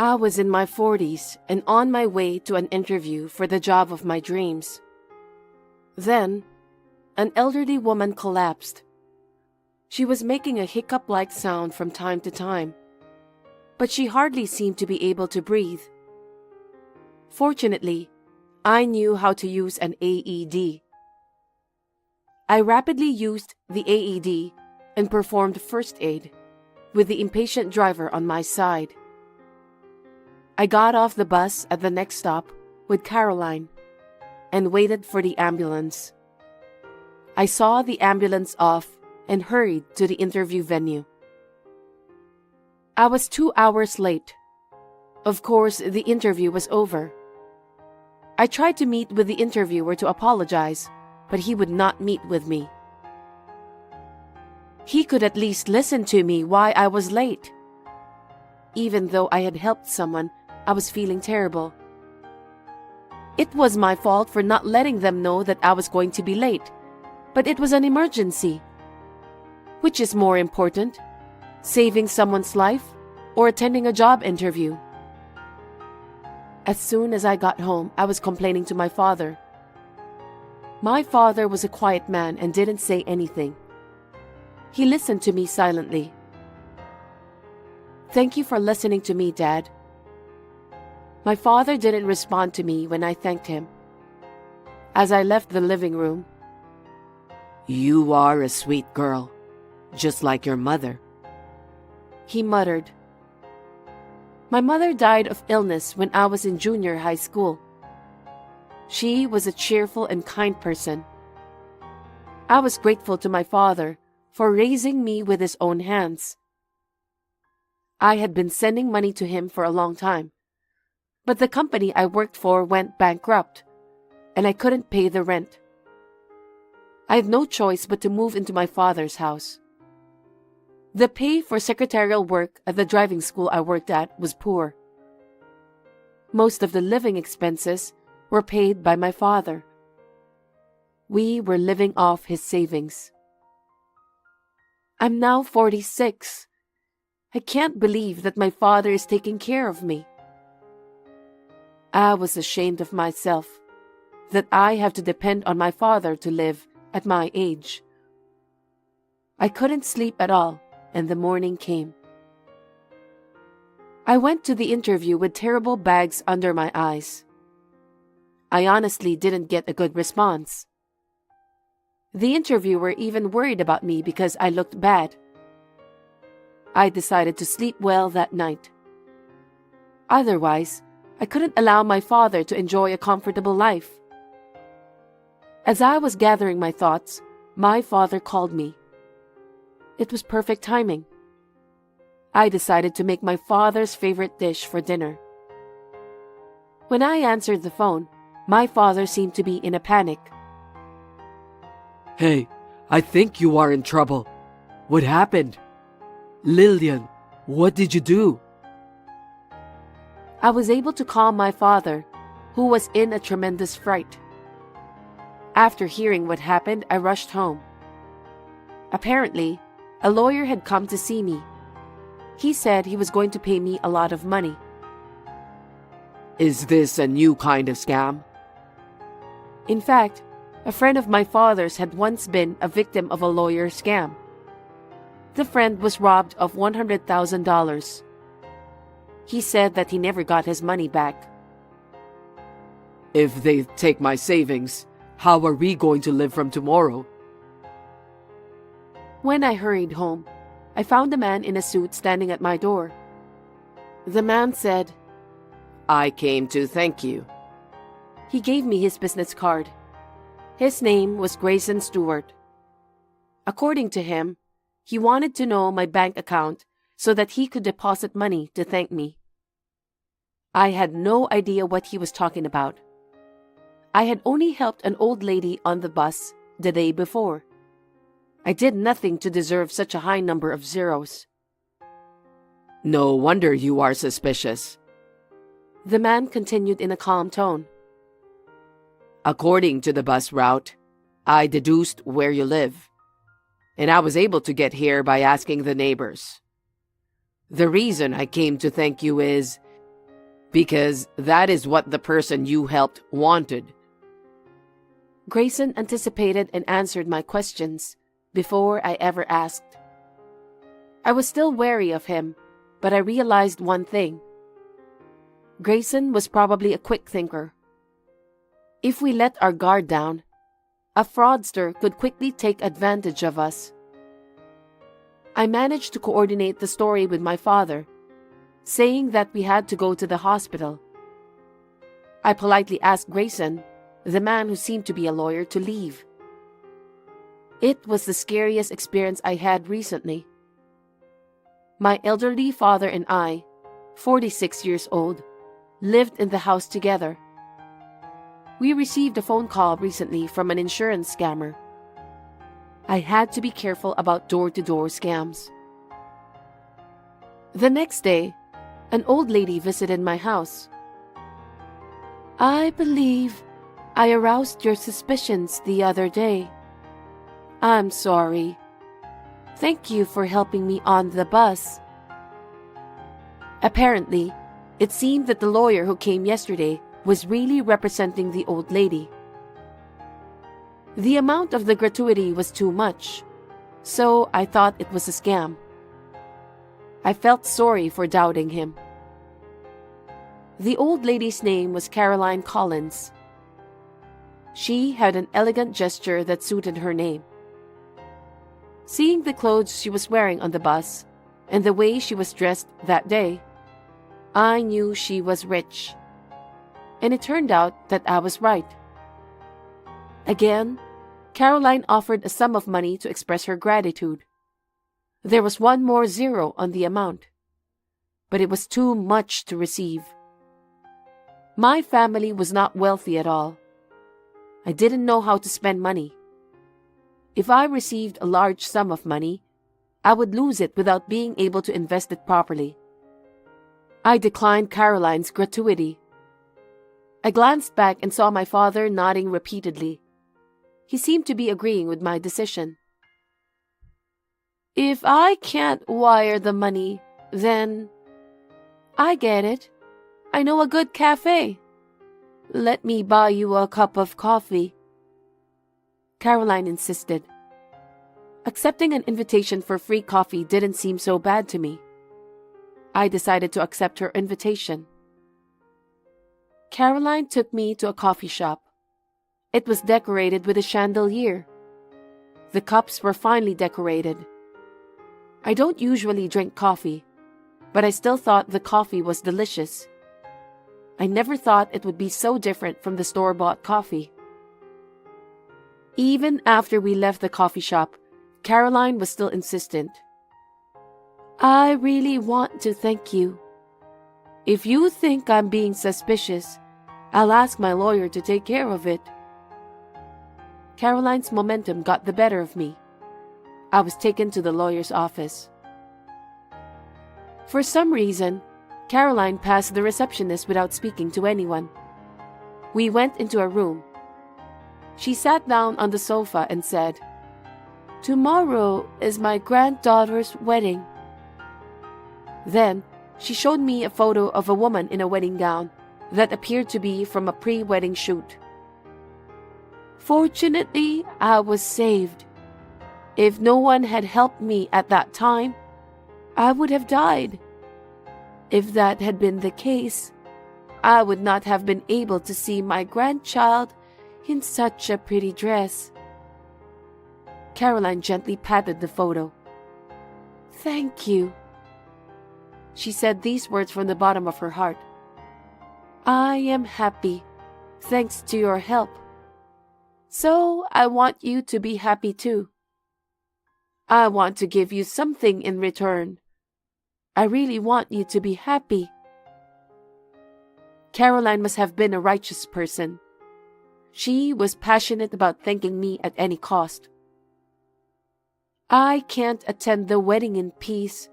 I was in my 40s and on my way to an interview for the job of my dreams. Then, an elderly woman collapsed. She was making a hiccup-like sound from time to time, but she hardly seemed to be able to breathe. Fortunately, I knew how to use an AED. I rapidly used the AED and performed first aid, with the impatient driver on my side. I got off the bus at the next stop with Caroline and waited for the ambulance. I saw the ambulance off and hurried to the interview venue. I was 2 hours late. Of course, the interview was over. I tried to meet with the interviewer to apologize, but he would not meet with me. He could at least listen to me why I was late. Even though I had helped someone, I was feeling terrible. It was my fault for not letting them know that I was going to be late, but it was an emergency. Which is more important, saving someone's life or attending a job interview? As soon as I got home, I was complaining to my father. My father was a quiet man and didn't say anything. He listened to me silently. "Thank you for listening to me, Dad." My father didn't respond to me when I thanked him. As I left the living room, "You are a sweet girl, just like your mother," he muttered. My mother died of illness when I was in junior high school. She was a cheerful and kind person. I was grateful to my father for raising me with his own hands. I had been sending money to him for a long time, but the company I worked for went bankrupt, and I couldn't pay the rent. I had no choice but to move into my father's house. The pay for secretarial work at the driving school I worked at was poor. Most of the living expenses were paid by my father. We were living off his savings. I'm now 46. I can't believe that my father is taking care of me. I was ashamed of myself, that I have to depend on my father to live at my age. I couldn't sleep at all, and the morning came. I went to the interview with terrible bags under my eyes. I honestly didn't get a good response. The interviewer even worried about me because I looked bad. I decided to sleep well that night. Otherwise, I couldn't allow my father to enjoy a comfortable life. As I was gathering my thoughts, my father called me. It was perfect timing. I decided to make my father's favorite dish for dinner. When I answered the phone, my father seemed to be in a panic. "Hey, I think you are in trouble. What happened? Lillian, what did you do?" I was able to calm my father, who was in a tremendous fright. After hearing what happened, I rushed home. Apparently, a lawyer had come to see me. He said he was going to pay me a lot of money. "Is this a new kind of scam?" In fact, a friend of my father's had once been a victim of a lawyer scam. The friend was robbed of $100,000. He said that he never got his money back. "If they take my savings, how are we going to live from tomorrow?" When I hurried home, I found a man in a suit standing at my door. The man said, "I came to thank you." He gave me his business card. His name was Grayson Stewart. According to him, he wanted to know my bank account so that he could deposit money to thank me. I had no idea what he was talking about. I had only helped an old lady on the bus the day before. I did nothing to deserve such a high number of zeros. "No wonder you are suspicious," the man continued in a calm tone. "According to the bus route, I deduced where you live, and I was able to get here by asking the neighbors. The reason I came to thank you is Because that is what the person you helped wanted. Grayson anticipated and answered my questions before I ever asked. I was still wary of him, but I realized one thing. Grayson was probably a quick thinker. If we let our guard down, a fraudster could quickly take advantage of us. I managed to coordinate the story with my father, saying that we had to go to the hospital. I politely asked Grayson, the man who seemed to be a lawyer, to leave. It was the scariest experience I had recently. My elderly father and I, 46 years old, lived in the house together. We received a phone call recently from an insurance scammer. I had to be careful about door-to-door scams. The next day, an old lady visited my house. "I believe I aroused your suspicions the other day. I'm sorry. Thank you for helping me on the bus." Apparently, it seemed that the lawyer who came yesterday was really representing the old lady. The amount of the gratuity was too much, so I thought it was a scam. I felt sorry for doubting him. The old lady's name was Caroline Collins. She had an elegant gesture that suited her name. Seeing the clothes she was wearing on the bus and the way she was dressed that day, I knew she was rich. And it turned out that I was right. Again, Caroline offered a sum of money to express her gratitude. There was one more zero on the amount, but it was too much to receive. My family was not wealthy at all. I didn't know how to spend money. If I received a large sum of money, I would lose it without being able to invest it properly. I declined Caroline's gratuity. I glanced back and saw my father nodding repeatedly. He seemed to be agreeing with my decision. "If I can't wire the money, then I get it. I know a good cafe. Let me buy you a cup of coffee," Caroline insisted. Accepting an invitation for free coffee didn't seem so bad to me. I decided to accept her invitation. Caroline took me to a coffee shop. It was decorated with a chandelier. The cups were finely decorated. I don't usually drink coffee, but I still thought the coffee was delicious. I never thought it would be so different from the store-bought coffee. Even after we left the coffee shop, Caroline was still insistent. "I really want to thank you. If you think I'm being suspicious, I'll ask my lawyer to take care of it." Caroline's momentum got the better of me. I was taken to the lawyer's office. For some reason, Caroline passed the receptionist without speaking to anyone. We went into a room. She sat down on the sofa and said, "Tomorrow is my granddaughter's wedding." Then, she showed me a photo of a woman in a wedding gown that appeared to be from a pre-wedding shoot. "Fortunately, I was saved. If no one had helped me at that time, I would have died. If that had been the case, I would not have been able to see my grandchild in such a pretty dress." Caroline gently patted the photo. "Thank you." She said these words from the bottom of her heart. "I am happy, thanks to your help. So I want you to be happy too. I want to give you something in return. I really want you to be happy." Caroline must have been a righteous person. She was passionate about thanking me at any cost. "I can't attend the wedding in peace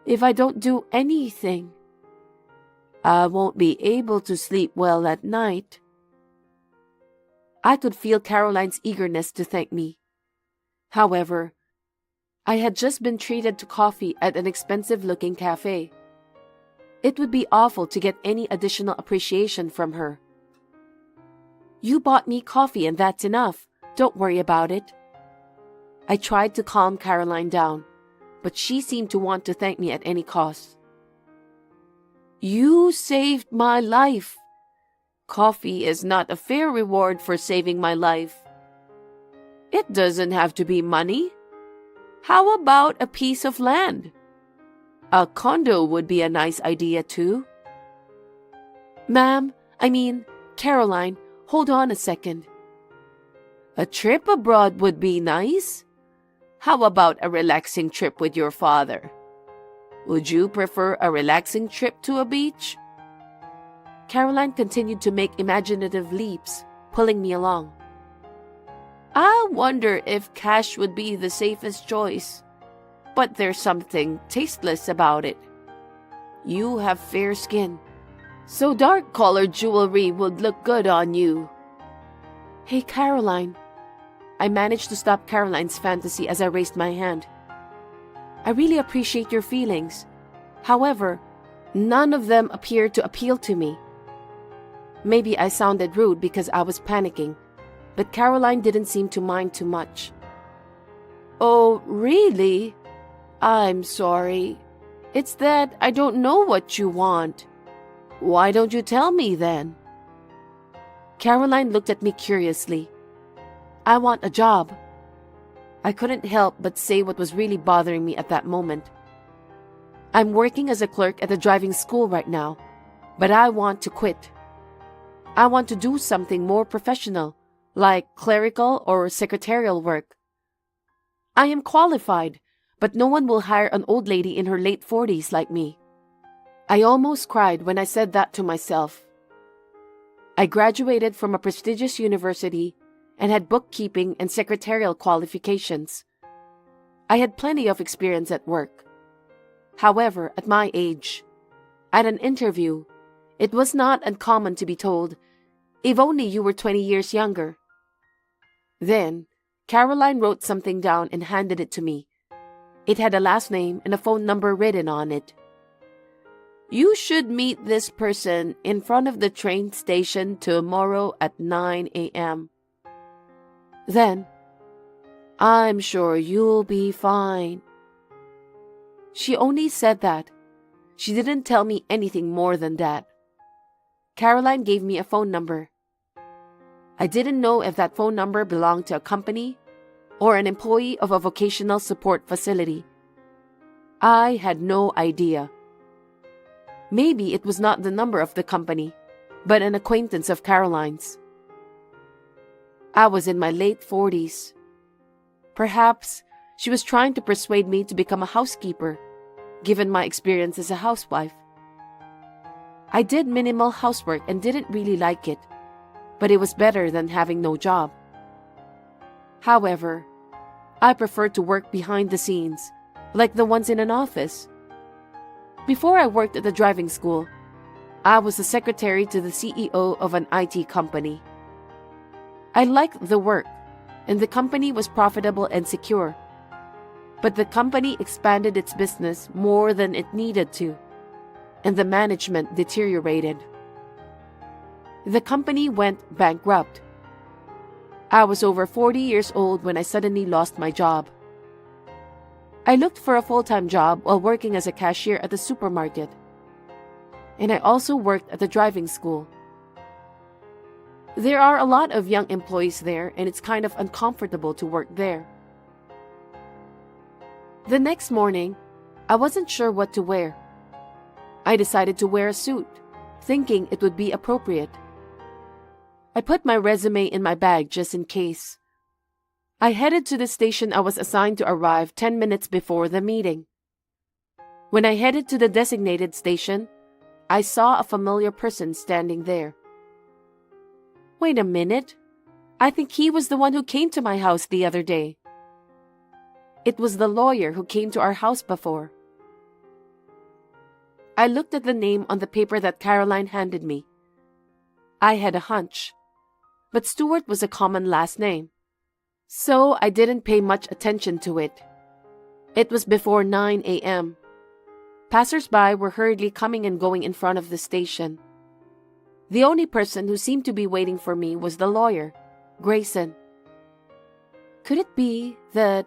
if I don't do anything. I won't be able to sleep well at night." I could feel Caroline's eagerness to thank me. However, I had just been treated to coffee at an expensive-looking cafe. It would be awful to get any additional appreciation from her. You bought me coffee and that's enough. Don't worry about it. I tried to calm Caroline down, but she seemed to want to thank me at any cost. You saved my life. Coffee is not a fair reward for saving my life. It doesn't have to be money. How about a piece of land? A condo would be a nice idea too. Caroline, hold on a second. A trip abroad would be nice. How about a relaxing trip with your father? Would you prefer a relaxing trip to a beach? Caroline continued to make imaginative leaps, pulling me along. I wonder if cash would be the safest choice, but there's something tasteless about it. You have fair skin, so dark-colored jewelry would look good on you. Hey, Caroline. I managed to stop Caroline's fantasy as I raised my hand. I really appreciate your feelings. However, none of them appeared to appeal to me. Maybe I sounded rude because I was panicking, but Caroline didn't seem to mind too much. Oh, really? I'm sorry. It's that I don't know what you want. Why don't you tell me then? Caroline looked at me curiously. I want a job. I couldn't help but say what was really bothering me at that moment. I'm working as a clerk at a driving school right now, but I want to quit. I want to do something more professional, like clerical or secretarial work. I am qualified, but no one will hire an old lady in her late 40s like me. I almost cried when I said that to myself. I graduated from a prestigious university and had bookkeeping and secretarial qualifications. I had plenty of experience at work. However, at my age, at an interview, it was not uncommon to be told, "If only you were 20 years younger." Then, Caroline wrote something down and handed it to me. It had a last name and a phone number written on it. You should meet this person in front of the train station tomorrow at 9 a.m. Then, I'm sure you'll be fine. She only said that. She didn't tell me anything more than that. Caroline gave me a phone number. I didn't know if that phone number belonged to a company or an employee of a vocational support facility. I had no idea. Maybe it was not the number of the company, but an acquaintance of Caroline's. I was in my late 40s. Perhaps she was trying to persuade me to become a housekeeper, given my experience as a housewife. I did minimal housework and didn't really like it, but it was better than having no job. However, I preferred to work behind the scenes, like the ones in an office. Before I worked at the driving school, I was the secretary to the CEO of an IT company. I liked the work, and the company was profitable and secure. But the company expanded its business more than it needed to, and the management deteriorated. The company went bankrupt. I was over 40 years old when I suddenly lost my job. I looked for a full-time job while working as a cashier at the supermarket, and I also worked at the driving school. There are a lot of young employees there, and it's kind of uncomfortable to work there. The next morning, I wasn't sure what to wear. I decided to wear a suit, thinking it would be appropriate. I put my resume in my bag just in case. I headed to the station I was assigned to arrive 10 minutes before the meeting. When I headed to the designated station, I saw a familiar person standing there. Wait a minute. I think he was the one who came to my house the other day. It was the lawyer who came to our house before. I looked at the name on the paper that Caroline handed me. I had a hunch, but Stewart was a common last name, so I didn't pay much attention to it. It was before 9 a.m. Passers-by were hurriedly coming and going in front of the station. The only person who seemed to be waiting for me was the lawyer, Grayson. Could it be that...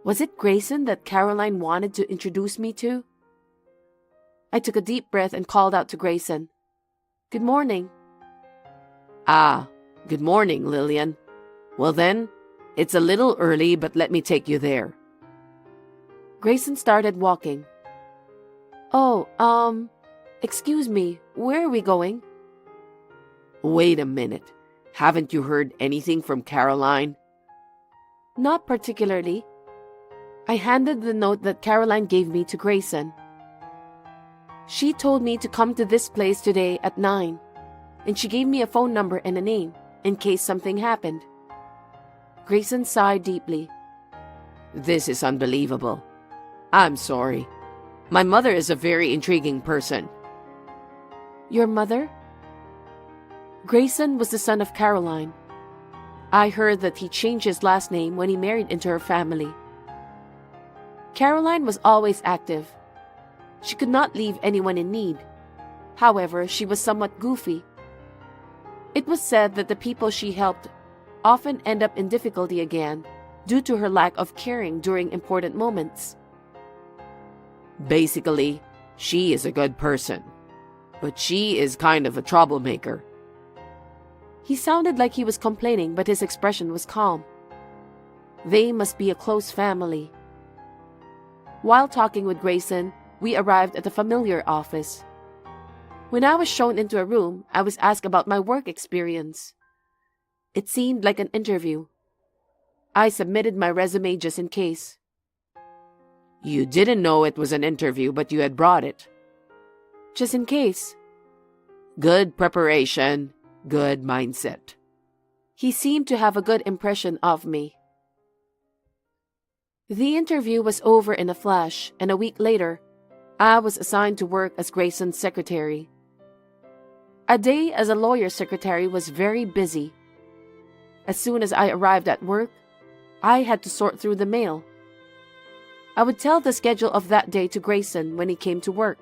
Was it Grayson that Caroline wanted to introduce me to? I took a deep breath and called out to Grayson. "Good morning." Ah, good morning, Lillian. Well then, it's a little early, but let me take you there. Grayson started walking. "Oh, excuse me, where are we going?" Wait a minute. Haven't you heard anything from Caroline? "Not particularly." I handed the note that Caroline gave me to Grayson. "She told me to come to this place today at 9, and she gave me a phone number and a name, in case something happened." Grayson sighed deeply. This is unbelievable. I'm sorry. My mother is a very intriguing person. "Your mother?" Grayson was the son of Caroline. I heard that he changed his last name when he married into her family. Caroline was always active. She could not leave anyone in need. However, she was somewhat goofy. It was said that the people she helped often end up in difficulty again due to her lack of caring during important moments. Basically, she is a good person, but she is kind of a troublemaker. He sounded like he was complaining, but his expression was calm. They must be a close family. While talking with Grayson, we arrived at a familiar office. When I was shown into a room, I was asked about my work experience. It seemed like an interview. I submitted my resume just in case. You didn't know it was an interview, but you had brought it. Just in case. Good preparation, good mindset. He seemed to have a good impression of me. The interview was over in a flash, and a week later, I was assigned to work as Grayson's secretary. A day as a lawyer's secretary was very busy. As soon as I arrived at work, I had to sort through the mail. I would tell the schedule of that day to Grayson when he came to work.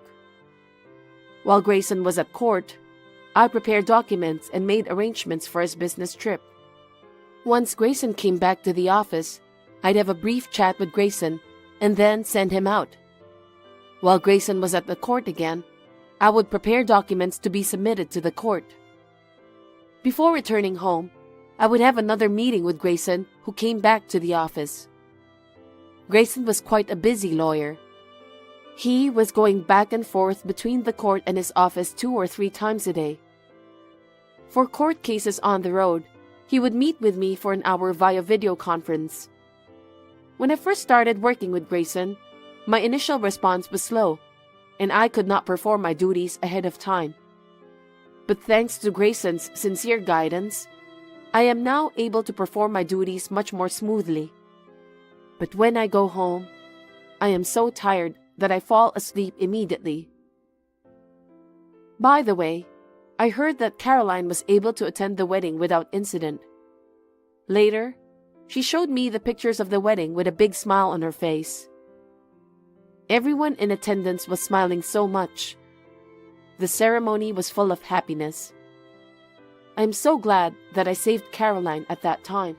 While Grayson was at court, I prepared documents and made arrangements for his business trip. Once Grayson came back to the office, I'd have a brief chat with Grayson and then send him out. While Grayson was at the court again, I would prepare documents to be submitted to the court. Before returning home, I would have another meeting with Grayson, who came back to the office. Grayson was quite a busy lawyer. He was going back and forth between the court and his office 2 or 3 times a day. For court cases on the road, he would meet with me for an hour via video conference. When I first started working with Grayson, my initial response was slow, and I could not perform my duties ahead of time. But thanks to Grayson's sincere guidance, I am now able to perform my duties much more smoothly. But when I go home, I am so tired that I fall asleep immediately. By the way, I heard that Caroline was able to attend the wedding without incident. Later, she showed me the pictures of the wedding with a big smile on her face. Everyone in attendance was smiling so much. The ceremony was full of happiness. I am so glad that I saved Caroline at that time.